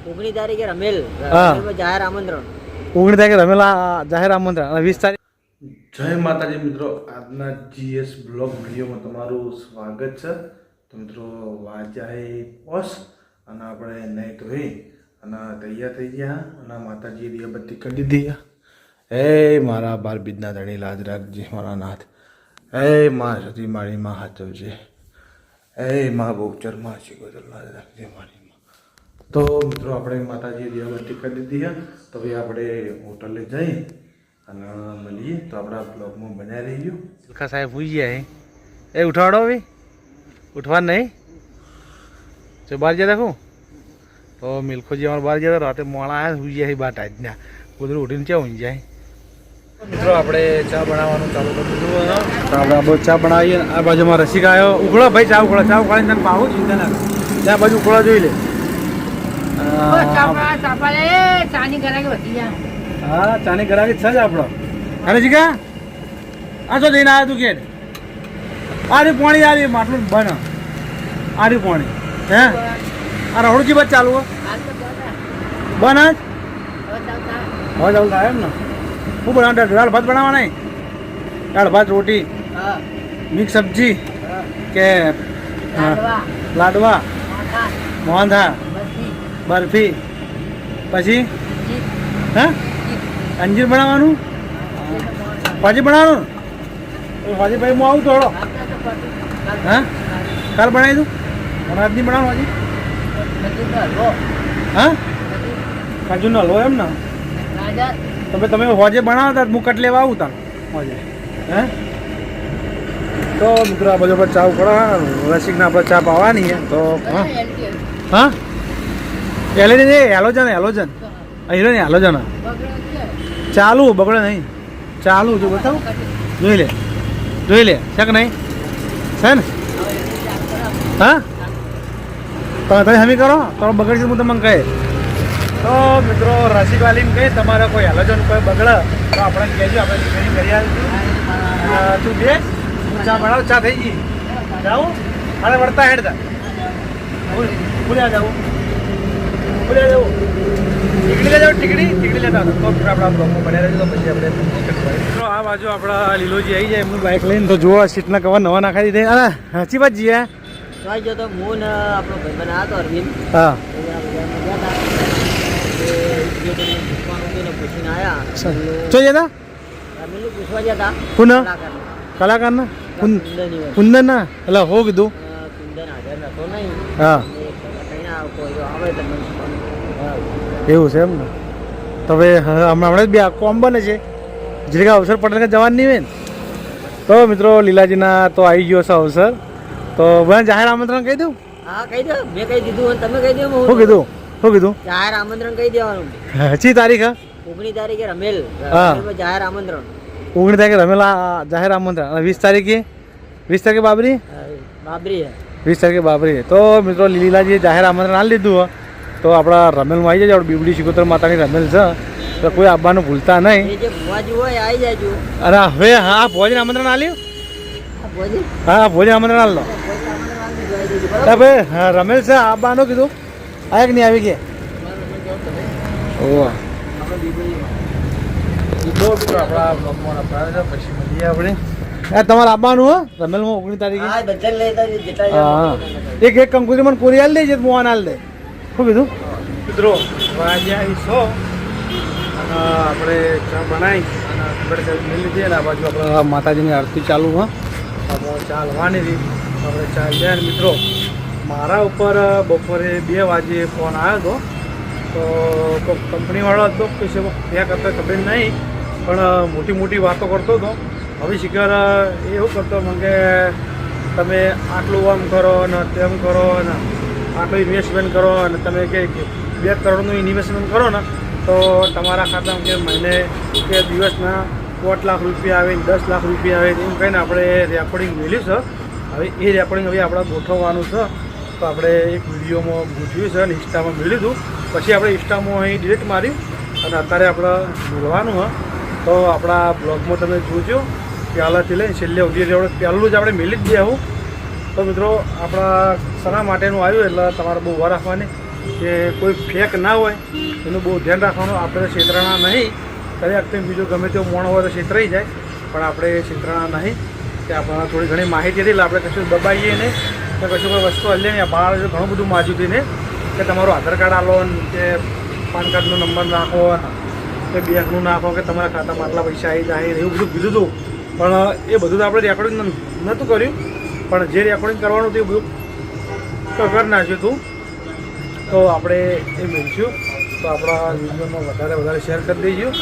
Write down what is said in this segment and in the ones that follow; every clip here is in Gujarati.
19 તારીખે રમેલ જાહેર આમંત્રણ 19 તારીખે રમેલા જાહેર આમંત્રણ અને 20 તારીખ જય માતાજી મિત્રો, આજના જીએસ બ્લોગ વિડીયોમાં તમારું સ્વાગત છે. તો મિત્રો વાજાએ પોસ અને આપણે નહીં ધોઈ અને તૈયાર થઈ ગયા અને માતાજીએ દીવાબત્તી કરી દીધી. હે મારા બાર બીજના ધણી લાજ રાખજે મારા નાથ. હે માં સતી મારી માં હાચવજે. હે માં બહુચર માં શીખોદર લાજ રાખજે મારી માં. તો મિત્રો આપણે માતાજીએ દીવાબત્તી કરી દીધી છે. તો ભાઈ આપણે હોટલે જઈ અને મળીએ. તો આપણા બ્લોગમાં બનાવી રહી ગયું. સિલખા સાહેબ હોઈ ગયા. એ ઉઠાડો ભાઈ, ઉઠવા નહીં જો બહાર જતા કહું તો મિલખોજી અમારે બહાર જતા રાતે મોડા આવ્યા હોઈ જાય બાર ટાઈટના બધું ઉઠીને ચા હોઈ જાય. મિત્રો આપણે ચા બનાવવાનું ચાલુ કરી દીધું. તો આપણે આ બધું ચા બનાવીએ. આ બાજુમાં રસિક આવ્યો. ઉખડો ભાઈ ચા ઉખડો, ચા ઉખાડીને તને પાવું ચિંતા ના ત્યાં બાજુ ઉખડો જોઈ લે. હા ચાની ગરાકી છે જ આપણો. અરે જીગા આ શું જઈને આવ્યો તું કે આરી પાણી આરી માટલું બન આરી પાણી હે આ રહોડજી બસ ચાલુ બન જ હવે ચાલુ થાય એમ ને. શું બનાવ દાળ ભાત બનાવવા નહીં? દાળ ભાત રોટી મિક્સ સબ્જી કે લાડવા મોહનથાળ બરફી પછી હા અંજીર બનાવવાનું ભાજી બનાવવાનું. ભાજી ભાઈ હું આવું થોડો હા કાલ બનાવી દઉં મને આજ નહીં બનાવવાનું ભાજી. હા કાજુનો હલવો એમ ને તમે હોજે બનાવતા હું કટ લેવા આવું તાર હોજે હે. તો મિત્રો આ બધો પર ચા પડે રસિકને આપણે ચા પાવાની તો હા હેલોજન હેલોજન હીરો ને હેલોજન ચાલુ બગડે નહીં ચાલુ જો બતાવું જોઈ લે છે કે નહીં છે ને. હા તમે હમી કરો તો બગડશે હું તમને કહે. તો મિત્રો રસિકવાલીને કહે તમારે કોઈ હેલોજન કોઈ બગડે તો આપણે કહેજો, આપણે રિપેરિંગ કરી આવીશું. તું બે હું ચા બનાવ ચા થઈ ગઈ જાઉં અરે વળતા હેડતા ભૂલ્યા જવું ભૂલ્યા જવું ટીકડી લેતા ટીકડી લેતા તો આપણા બ્લોગમાં બન્યા રહેજો. તો પછી આપણે મિત્રો આ બાજુ આપણા લીલોજી આવી જાય એમનું બાઇક લઈને. તો જુઓ સીટના કવર નવા નાખી દીધે. અરે સાચી વાત જીએ જો તો હું ને આપણો ભાઈ બના હતો અરવિંદ. હા પૂછીને આવ્યા ચો જતા રમીલું પૂછવા જતા પુનઃ કલાકારના કુંદન ના એટલે હો કીધું કુંદન હાજર નતો નહીં. હા આવે તમને એવું છે એમ ને. તો હવે હમણાં જ બે કોમ બને છે જે અવસર પડે જવાનું નહીં હોય ને. તો મિત્રો લીલાજીના તો આવી ગયો છે અવસર. તો બધા જાહેર આમંત્રણ કહી દઉં. હા કહી દો, મેં કહી દીધું તમે કહી દો. શું કીધું જાહેર આમંત્રણ કહી દેવાનું. ચી તારીખ 19 તારીખે રમેલ જાહેર આમંત્રણ 19 તારીખે રમેલા જાહેર આમંત્રણ અને 20 તારીખે બાબરી 20 તારીખે બાબરી. તો મિત્રો લીલાજીએ જાહેર આમંત્રણ આપી દીધું. તો આપણા રમેલમાં આવી જાય. આપણે બીબડી શિકોતર માતાની રમેલ છે તો કોઈ આવવાનું ભૂલતા નહીં. અરે હવે હા ભોજન આમંત્રણ આલ્યું. હા ભોજન આમંત્રણ આલ લો ભાઈ. હા રમેલ છે આવવાનું કીધું આ કે નહીં આવી ગયા. ઓહ આપણા પછી મળીએ આપણે. તમારે આવવાનું હો રમેલમાં 19 તારીખે. હા એક કંકુરી મને કોરી આલ દે મોહન આલ દે. શું કીધું મિત્રો વાગ્યા 100 અને આપણે ચા બનાવી અને આપણે લઈ લીધી. અને આ બાજુ આપણે માતાજીની આરતી ચાલુ હા આપણે ચા લવાની હતી. આપણે ચા ગયા. મિત્રો મારા ઉપર બપોરે 2 વાગે ફોન આવ્યો હતો. તો કંપનીવાળો હતો પછી ક્યાં કરતા ખબર નહીં પણ મોટી વાતો કરતો હતો. હવે શિખર એવું કરતો મને કે તમે આટલું આમ કરો ને તેમ કરો ને આટલું ઇન્વેસ્ટમેન્ટ કરો અને તમે કે 2 કરોડનું ઇન્વેસ્ટમેન્ટ કરો ને તો તમારા ખાતામાં કે મહિને કે દિવસના 5 લાખ રૂપિયા આવે 10 લાખ રૂપિયા આવે એમ કહીને આપણે રેકોર્ડિંગ મેળ્યું છે. હવે એ રેકોર્ડિંગ હવે આપણે ગોઠવવાનું છે. તો આપણે એક વિડીયોમાં ગૂંચવ્યું છે અને ઇન્સ્ટામાં મેળ્યું હતું. પછી આપણે ઇન્સ્ટામાં અહીં ડિલીટ માર્યું અને અત્યારે આપણે બોલવાનું હોય. તો આપણા બ્લોગમાં તમે જોજો પહેલાંથી લઈને છેલ્લે સુધી આપણે પહેલું જ આપણે મેળવી જ દઈએ આવું. તો મિત્રો આપણા સના માટેનું આવ્યું એટલે તમારે બહુ વાર રાખવાની કે કોઈ ફેક ના હોય એનું બહુ ધ્યાન રાખવાનું. આપણે તો છેતરાણા નહીં, દરેક વખતે બીજો ગમે તેવો મોણો હોય તો છેતરાઈ જાય, પણ આપણે છેતરાણા નહીં. કે આપણને થોડી ઘણી માહિતી હતી એટલે આપણે કશું દબાઈએ નહીં કે કશું કોઈ વસ્તુ હલે નહીં. બહાર ઘણું બધું માજ્યું હતું ને કે તમારું આધાર કાર્ડ આલો ને કે પાન કાર્ડનો નંબર નાખો કે બેંકનું નાખો કે તમારા ખાતામાં આટલા પૈસા આવી જાય એવું બધું કીધું હતું. પણ એ બધું તો આપણે રેકોર્ડિંગ નહોતું કર્યું, પણ જે રેકોર્ડિંગ કરવાનું હતું એ બધું કરી નાખ્યું હતું. તો આપણે એ મેળવીશું તો આપણા વિડીયોમાં વધારે શેર કરી દઈશું.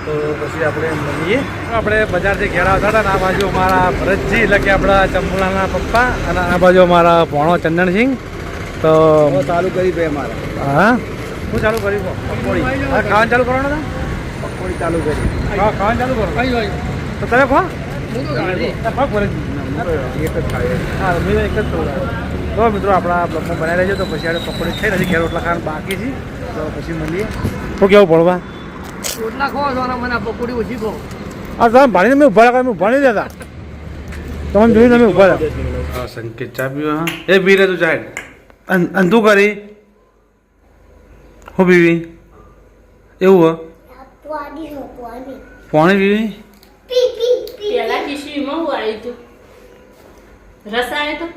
તો પછી આપણે મળીએ. આપણે બજારથી ઘેર આવતા હતા ને આ બાજુ અમારા ભરતજી એટલે કે આપણા ચંપુલાના પપ્પા અને આ બાજુ અમારા ભણો ચંદનસિંહ. તો ચાલુ કરી ભાઈ અમારે હા હું ચાલુ કર્યું પકોડી. હા ખાવાનું ચાલુ કરવાનું હતા, પકોડી ચાલુ કરી. હા ખાવાનું ચાલુ કરો. તો તમે ખો ભરતજી એક જ ખાઈએ. હા મેં એક જ કહું. તો મિત્રો આપણા બ્લોગમાં બનાવી લેજો. તો પછી આપણે પકોડી થઈ નથી, ઘેર રોટલા ખાવાનું બાકી છે. તો પછી મળીએ. શું કેવું ભણવા? રોટલા ખો છો મને પકોડી ઓછી ખો. હા તમે ભાણીને મેં ઉભા રાખા, મેં ઉભા નહીં દેતા. તમે જોઈને તમે ઉભા હતા. હા સંકેત ચા પીવા. હા એ પી રે તું ચાય. અંધું કરી હું પીવી એવું હો પાણી પીવી. પેલા કિશોરીમાં હું આવ્યું હતું રસ આવ્યો તો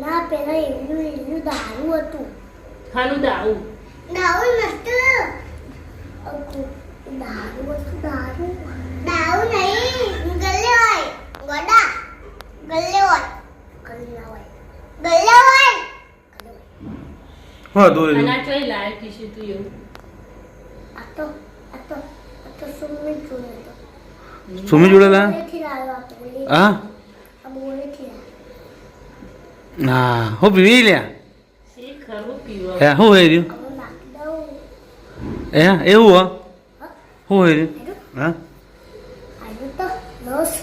ના પેલા એનું દારૂ હતું. ખાનું દાવું દારૂ નતું. દારૂ હતું દારૂ. દારૂ નહીં ગલ્લે હોય ગોડા ગલ્લે હોય ગલ્લે હોય ગલ્લે હોય. હા દોરી અને આ ચોઈ લાયો કિશોર તું એવું આ તો સુમી જોડે તો. સુમી જોડેલા બોલેથી લાવ્યો આ બોલે. હા આ બોલેથી લાવ્યો. ના હું પીવી લ્યા. એ ખરું પીવો હે શું હોય રહ્યું? હવે નાખી દઉં. હે એવું હો શું હોય રહ્યું? હા આજુ તો રસ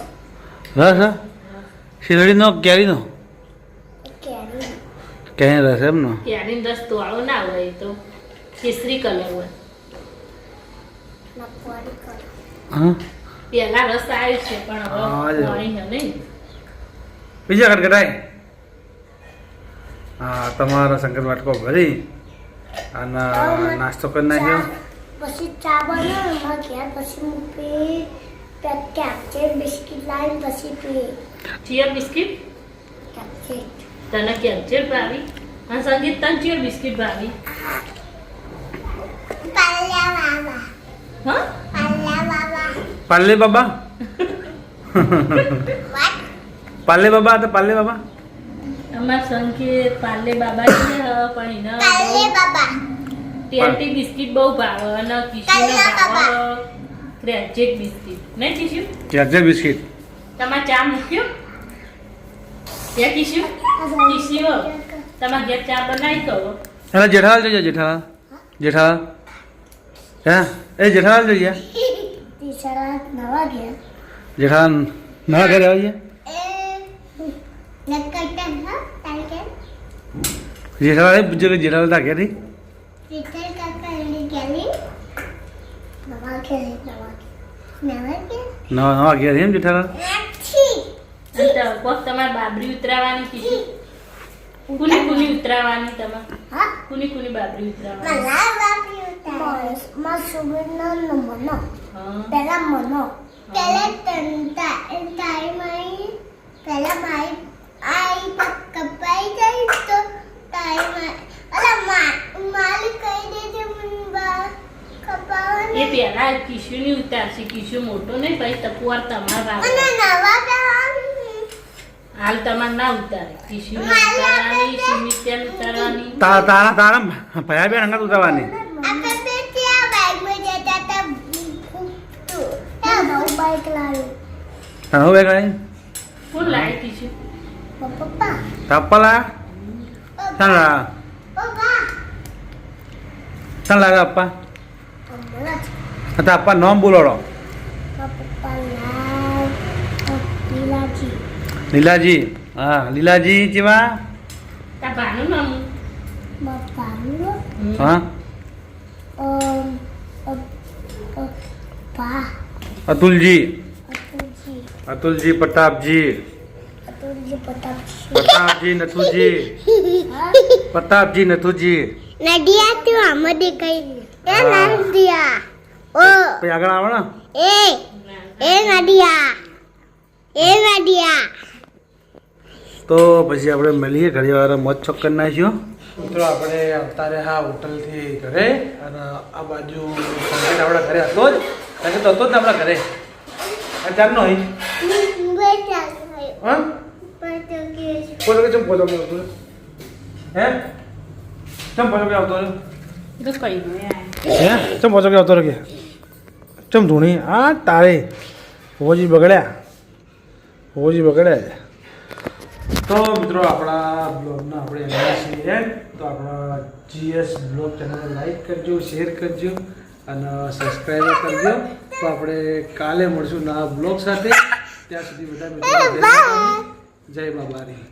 રસ હા શીરડીનો કેરીનો કેરી કેરી રસ એમનો. ત્યાંની રસ તોળો ના હોય તો કેસરી કલર હોય નકવાડી કર. હા પેલા રસ આવ્યો છે પણ હા, હવે જો. પાણી હે નહીં બીજા ખટખટાય. હા તમારા શંકર વાટકો ભરી અને નાસ્તો કરી નાખ્યો. પછી ચા બનાવ એમાં ઘેર પછી હું પી કેપ્ચર બિસ્કિટ લાવીને પછી પી ચિયર બિસ્કિટ કેપ્ચર. તને કેપ્ચર ભાવી અને સંગીત તને ચિયર બિસ્કિટ ભાવી પાલ્યા બાબા હા પાલ્યા બાબા. પાલ્લે બાબા વાત પાલ્લે બાબા તો પાલ્લે બાબા. અમાર સંકેત પાલે બાબા છે પણ પાલ્લે એને બાબા. ટેન્ટી બિસ્કિટ બહુ ભાવે અને કિશોરને ભાવે ક્રેચેક બિસ્કિટ નહીં કિશોર કેજર બિસ્કિટ. તમારે ચા મૂક્યો ત્યાં કિશોર કિશોર તમારે ઘેર ચા બનાવી દો એટલે જેઠાલાલ જોઈએ જેઠાલાલ જેઠાલાલ હે એ જેઠાલાલ જોઈએ ટીચરા નવા ગયા જેઠાલાલ નવા ઘરે આવીએ. એ નકટન હા તારે જેઠાલાલ પૂછ્યું કે જેઠાલાલ તા ઘેરી ટીચર કાકા એની ગેલી નવા ગયા નવા નવા ઘેરી એમ જેઠાલાલ. નથી અને કોક તમારે બાબરી ઉતરાવાની કિશોર કુની કુની ઉતરાવાની તમારે હા કુની બાબરી ઉતરાવાની મલા બાપી ઉતાર માં સુગરનો મનો હા પેલા મનો પેલા તંતા એ તાઈ પેલા મારી આઈ કપાઈ જાય તો તાઈ અલા માલિક કહી દેજે મુંબા કપાવાની એ પેલા કિશોરની ઉતારશે કિશોર મોટો નહીં પછી તપુવાર તમારે અને રાખો નવા બેવાની હાલ તમારે ના ઉતારે કિશોર ઉતારવાની સુમિત્યા ઉતારવાની તારા તારા ભયા બેન હંગાત ઉતારવાની. આપણે બે ત્યાં બાઈકમાં જતા હતા ખૂબ તો નવું બાઈક લાવ્યું તારો બે ગાડી કોણ લાવે કિશોર પપ્પા તાપ્પલા ચાલ લા પપ્પા ચાલ લાગે અપ્પા બોલા હતા અપ્પા નામ બોલોડો. પપ્પા લાવ લીલાજી લીલાજી હા લીલાજી જેવા તા ભાનું નામ બાપાનું હા પપ્પા અતુલજી અતુલજી અતુલજી પ્રતાપજી અતુલજી પ્રતાપજી પ્રતાપજી નથુજી હા પ્રતાપજી નથુજી નડિયા તું આમાં દેખાય એ નડિયા ઓ પછી આગળ આવે ને એ નડિયા તો પછી આપણે મળીએ ઘડી વાર મોજ ચોક કરી નાખ્યો મિત્રો આપણે આવતા રહ્યા હોટલથી ઘરે અને આ બાજુ સંકેત આપણા ઘરે હતો જ સંકેત તો હતો જ ને આપણા ઘરે ચારનો હોય હા બોલો કે ચમ પોતો આવતો હે ચમ પોતો આવતો તો કઈ ગયું હે ચમ પોતો આવતો કે ચમ ધૂણી આ તારે હોજી બગડ્યા તો મિત્રો આપણા બ્લોગના આપણે એના છીએ તો આપણા GS બ્લોગ ચેનલને લાઈક કરજો શેર કરજો અને સબસ્ક્રાઈબ કરજો તો આપણે કાલે મળશું નવા બ્લોગ સાથે ત્યાં સુધી બધા મિત્રો જય બાબારી